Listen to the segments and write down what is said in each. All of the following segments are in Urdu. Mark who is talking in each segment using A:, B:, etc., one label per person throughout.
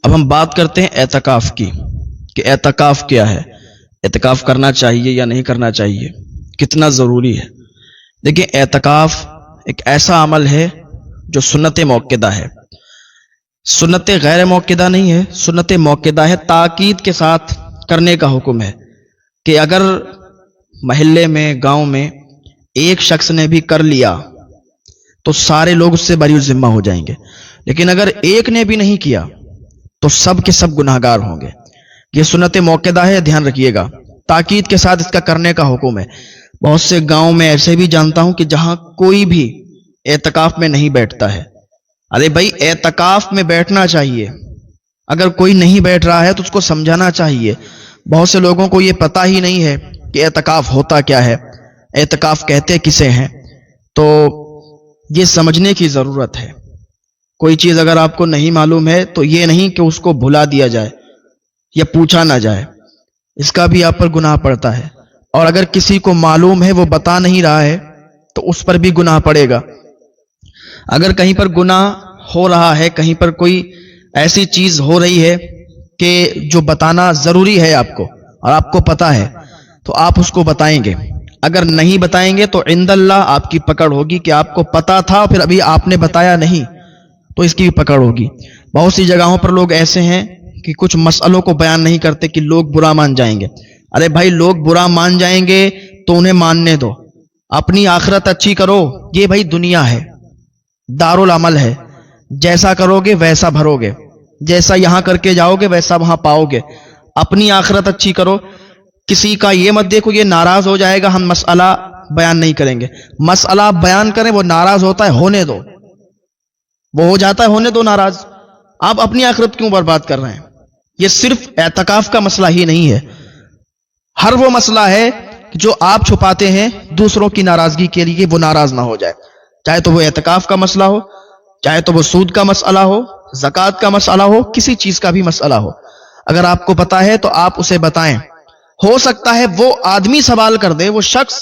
A: اب ہم بات کرتے ہیں اعتکاف کی کہ اعتکاف کیا ہے، اعتکاف کرنا چاہیے یا نہیں کرنا چاہیے، کتنا ضروری ہے۔ دیکھیں، اعتکاف ایک ایسا عمل ہے جو سنت موقدہ ہے، سنت غیر موقدہ نہیں ہے، سنت موقدہ ہے، تاکید کے ساتھ کرنے کا حکم ہے کہ اگر محلے میں، گاؤں میں ایک شخص نے بھی کر لیا تو سارے لوگ اس سے بری الذمہ ہو جائیں گے، لیکن اگر ایک نے بھی نہیں کیا تو سب کے سب گناہگار ہوں گے۔ یہ سنت موقدہ ہے، دھیان رکھیے گا، تاکید کے ساتھ اس کا کرنے کا حکم ہے۔ بہت سے گاؤں میں ایسے بھی جانتا ہوں کہ جہاں کوئی بھی اعتکاف میں نہیں بیٹھتا ہے۔ ارے بھائی، اعتکاف میں بیٹھنا چاہیے، اگر کوئی نہیں بیٹھ رہا ہے تو اس کو سمجھانا چاہیے۔ بہت سے لوگوں کو یہ پتہ ہی نہیں ہے کہ اعتکاف ہوتا کیا ہے، اعتکاف کہتے کسے ہیں، تو یہ سمجھنے کی ضرورت ہے۔ کوئی چیز اگر آپ کو نہیں معلوم ہے تو یہ نہیں کہ اس کو بھلا دیا جائے یا پوچھا نہ جائے، اس کا بھی آپ پر گناہ پڑتا ہے۔ اور اگر کسی کو معلوم ہے وہ بتا نہیں رہا ہے تو اس پر بھی گناہ پڑے گا۔ اگر کہیں پر گناہ ہو رہا ہے، کہیں پر کوئی ایسی چیز ہو رہی ہے کہ جو بتانا ضروری ہے آپ کو اور آپ کو پتا ہے تو آپ اس کو بتائیں گے۔ اگر نہیں بتائیں گے تو عند اللہ آپ کی پکڑ ہوگی کہ آپ کو پتا تھا پھر ابھی آپ نے بتایا نہیں، تو اس کی بھی پکڑ ہوگی۔ بہت سی جگہوں پر لوگ ایسے ہیں کہ کچھ مسئلوں کو بیان نہیں کرتے کہ لوگ برا مان جائیں گے۔ ارے بھائی، لوگ برا مان جائیں گے تو انہیں ماننے دو، اپنی آخرت اچھی کرو۔ یہ بھائی دنیا ہے، دارالعمل ہے، جیسا کرو گے ویسا بھرو گے، جیسا یہاں کر کے جاؤ گے ویسا وہاں پاؤ گے۔ اپنی آخرت اچھی کرو۔ کسی کا یہ مت دیکھو یہ ناراض ہو جائے گا ہم مسئلہ بیان نہیں کریں گے۔ مسئلہ بیان کریں، وہ ناراض ہوتا ہے، ہونے دو، وہ ہو جاتا ہے، ہونے دو ناراض۔ آپ اپنی آخرت کیوں برباد کر رہے ہیں؟ یہ صرف اعتکاف کا مسئلہ ہی نہیں ہے، ہر وہ مسئلہ ہے جو آپ چھپاتے ہیں دوسروں کی ناراضگی کے لیے، وہ ناراض نہ ہو جائے، چاہے تو وہ اعتکاف کا مسئلہ ہو، چاہے تو وہ سود کا مسئلہ ہو، زکوٰۃ کا مسئلہ ہو، کسی چیز کا بھی مسئلہ ہو۔ اگر آپ کو پتا ہے تو آپ اسے بتائیں۔ ہو سکتا ہے وہ آدمی سوال کر دے، وہ شخص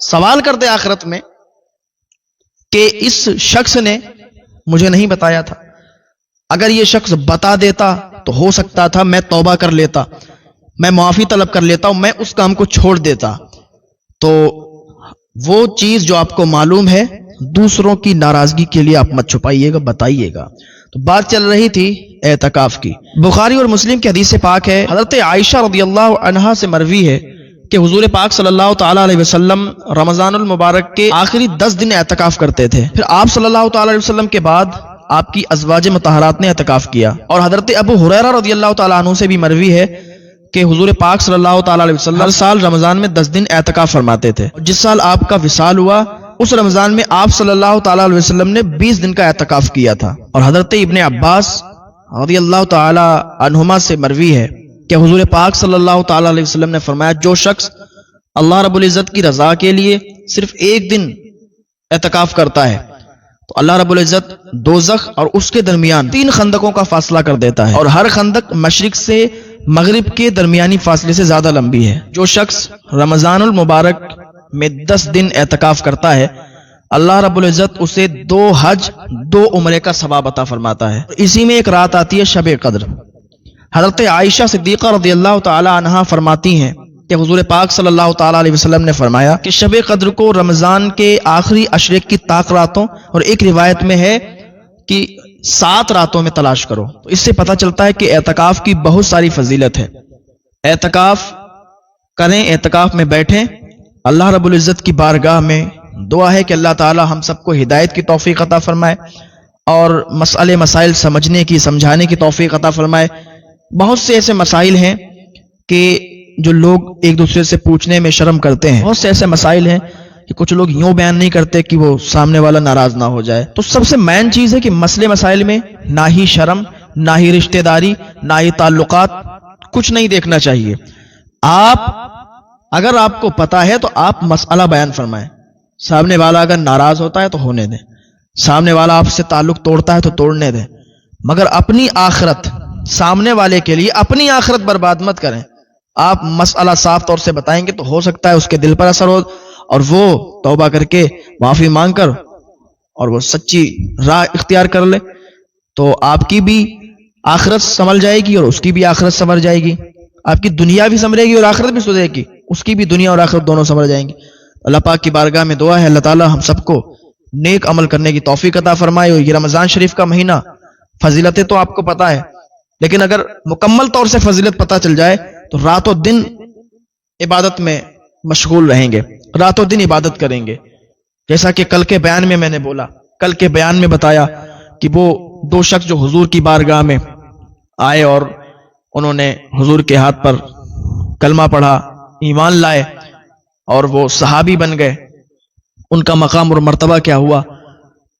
A: سوال کر دے آخرت میں کہ اس شخص نے مجھے نہیں بتایا تھا۔ اگر یہ شخص بتا دیتا تو ہو سکتا تھا میں توبہ کر لیتا، میں معافی طلب کر لیتا ہوں، میں اس کام کو چھوڑ دیتا۔ تو وہ چیز جو آپ کو معلوم ہے دوسروں کی ناراضگی کے لیے آپ مت چھپائیے گا، بتائیے گا۔ تو بات چل رہی تھی اعتکاف کی۔ بخاری اور مسلم کی حدیث پاک ہے، حضرت عائشہ رضی اللہ عنہا سے مروی ہے کہ حضور پاک صلی اللہ تعالی علیہ وسلم رمضان المبارک کے آخری 10 دن اعتکاف کرتے تھے۔ پھر آپ صلی اللہ تعالی علیہ وسلم کے بعد آپ کی ازواج مطہرات نے اعتکاف کیا۔ اور حضرت ابو ہریرہ رضی اللہ تعالی عنہ سے بھی مروی ہے کہ حضور پاک صلی اللہ تعالی علیہ وسلم ہر سال رمضان میں 10 دن اعتکاف فرماتے تھے۔ جس سال آپ کا وصال ہوا اس رمضان میں آپ صلی اللہ تعالی علیہ وسلم نے 20 دن کا اعتکاف کیا تھا۔ اور حضرت ابن عباس رضی اللہ تعالی عنہما سے مروی ہے کہ حضور پاک صلی اللہ تعالی علیہ وسلم نے فرمایا، جو شخص اللہ رب العزت کی رضا کے لیے صرف ایک دن اعتکاف کرتا ہے تو اللہ رب العزت دوزخ اور اس کے درمیان 3 خندقوں کا فاصلہ کر دیتا ہے، اور ہر خندق مشرق سے مغرب کے درمیانی فاصلے سے زیادہ لمبی ہے۔ جو شخص رمضان المبارک میں 10 دن اعتکاف کرتا ہے اللہ رب العزت اسے 2 حج 2 عمرے کا ثواب عطا فرماتا ہے۔ اسی میں ایک رات آتی ہے شب قدر۔ حضرت عائشہ صدیقہ رضی اللہ تعالی عنہا فرماتی ہیں کہ حضور پاک صلی اللہ تعالی علیہ وسلم نے فرمایا کہ شب قدر کو رمضان کے آخری عشرے کی طاق راتوں، اور ایک روایت میں ہے کہ 7 راتوں میں تلاش کرو۔ تو اس سے پتہ چلتا ہے کہ اعتکاف کی بہت ساری فضیلت ہے۔ اعتکاف کریں، اعتکاف میں بیٹھیں۔ اللہ رب العزت کی بارگاہ میں دعا ہے کہ اللہ تعالی ہم سب کو ہدایت کی توفیق عطا فرمائے اور مسئلے مسائل سمجھنے کی، سمجھانے کی توفیق عطا فرمائے۔ بہت سے ایسے مسائل ہیں کہ جو لوگ ایک دوسرے سے پوچھنے میں شرم کرتے ہیں، بہت سے ایسے مسائل ہیں کہ کچھ لوگ یوں بیان نہیں کرتے کہ وہ سامنے والا ناراض نہ ہو جائے۔ تو سب سے مین چیز ہے کہ مسئلے مسائل میں نہ ہی شرم، نہ ہی رشتہ داری، نہ ہی تعلقات، کچھ نہیں دیکھنا چاہیے۔ اگر آپ کو پتا ہے تو آپ مسئلہ بیان فرمائیں۔ سامنے والا اگر ناراض ہوتا ہے تو ہونے دیں، سامنے والا آپ سے تعلق توڑتا ہے تو توڑنے دیں، مگر اپنی آخرت، سامنے والے کے لیے اپنی آخرت برباد مت کریں۔ آپ مسئلہ صاف طور سے بتائیں گے تو ہو سکتا ہے اس کے دل پر اثر ہو اور وہ توبہ کر کے معافی مانگ کر اور وہ سچی راہ اختیار کر لے، تو آپ کی بھی آخرت سنبھل جائے گی اور اس کی بھی آخرت سنور جائے گی. آپ کی دنیا بھی سنورے گی اور آخرت بھی سنورے گی، اس کی بھی دنیا اور آخرت دونوں سنور جائیں گی. اللہ پاک کی بارگاہ میں دعا ہے اللہ تعالی ہم سب کو نیک عمل کرنے کی توفیق عطا فرمائے. اور یہ رمضان شریف کا مہینہ فضیلتیں تو آپ کو پتا ہے، لیکن اگر مکمل طور سے فضیلت پتہ چل جائے تو رات و دن عبادت میں مشغول رہیں گے، رات و دن عبادت کریں گے. جیسا کہ کل کے بیان میں میں نے بولا، کل کے بیان میں بتایا کہ وہ دو شخص جو حضور کی بارگاہ میں آئے اور انہوں نے حضور کے ہاتھ پر کلمہ پڑھا، ایمان لائے اور وہ صحابی بن گئے. ان کا مقام اور مرتبہ کیا ہوا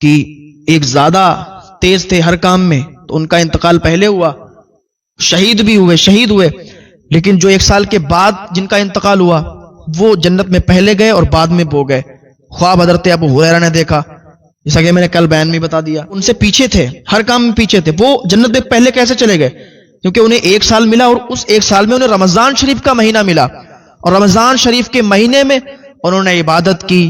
A: کہ ایک زیادہ تیز تھے ہر کام میں تو ان کا انتقال پہلے ہوا، شہید ہوئے. لیکن جو 1 سال کے بعد جن کا انتقال ہوا وہ جنت میں پہلے گئے اور بعد میں وہ گئے. خواب حضرت ابو ہریرہ نے دیکھا، جیسا کہ میں نے کل بیان میں بتا دیا. ان سے پیچھے تھے، ہر کام میں پیچھے تھے، وہ جنت میں پہلے کیسے چلے گئے؟ کیونکہ انہیں 1 سال ملا اور اس 1 سال میں انہیں رمضان شریف کا مہینہ ملا، اور رمضان شریف کے مہینے میں انہوں نے عبادت کی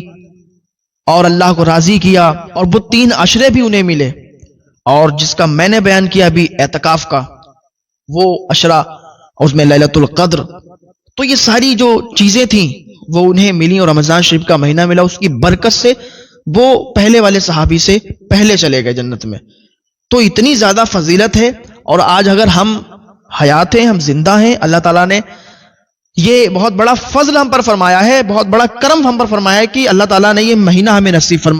A: اور اللہ کو راضی کیا، اور وہ 3 عشرے بھی انہیں ملے. اور جس کا میں نے بیان کیا ابھی اعتکاف کا، وہ عشرہ، اس میں لیلۃ القدر، تو یہ ساری جو چیزیں تھیں وہ انہیں ملی اور رمضان شریف کا مہینہ ملا. اس کی برکت سے وہ پہلے والے صحابی سے پہلے چلے گئے جنت میں. تو اتنی زیادہ فضیلت ہے. اور آج اگر ہم حیات ہیں، ہم زندہ ہیں، اللہ تعالیٰ نے یہ بہت بڑا فضل ہم پر فرمایا ہے، بہت بڑا کرم ہم پر فرمایا ہے کہ اللہ تعالیٰ نے یہ مہینہ ہمیں نصیب فرمایا.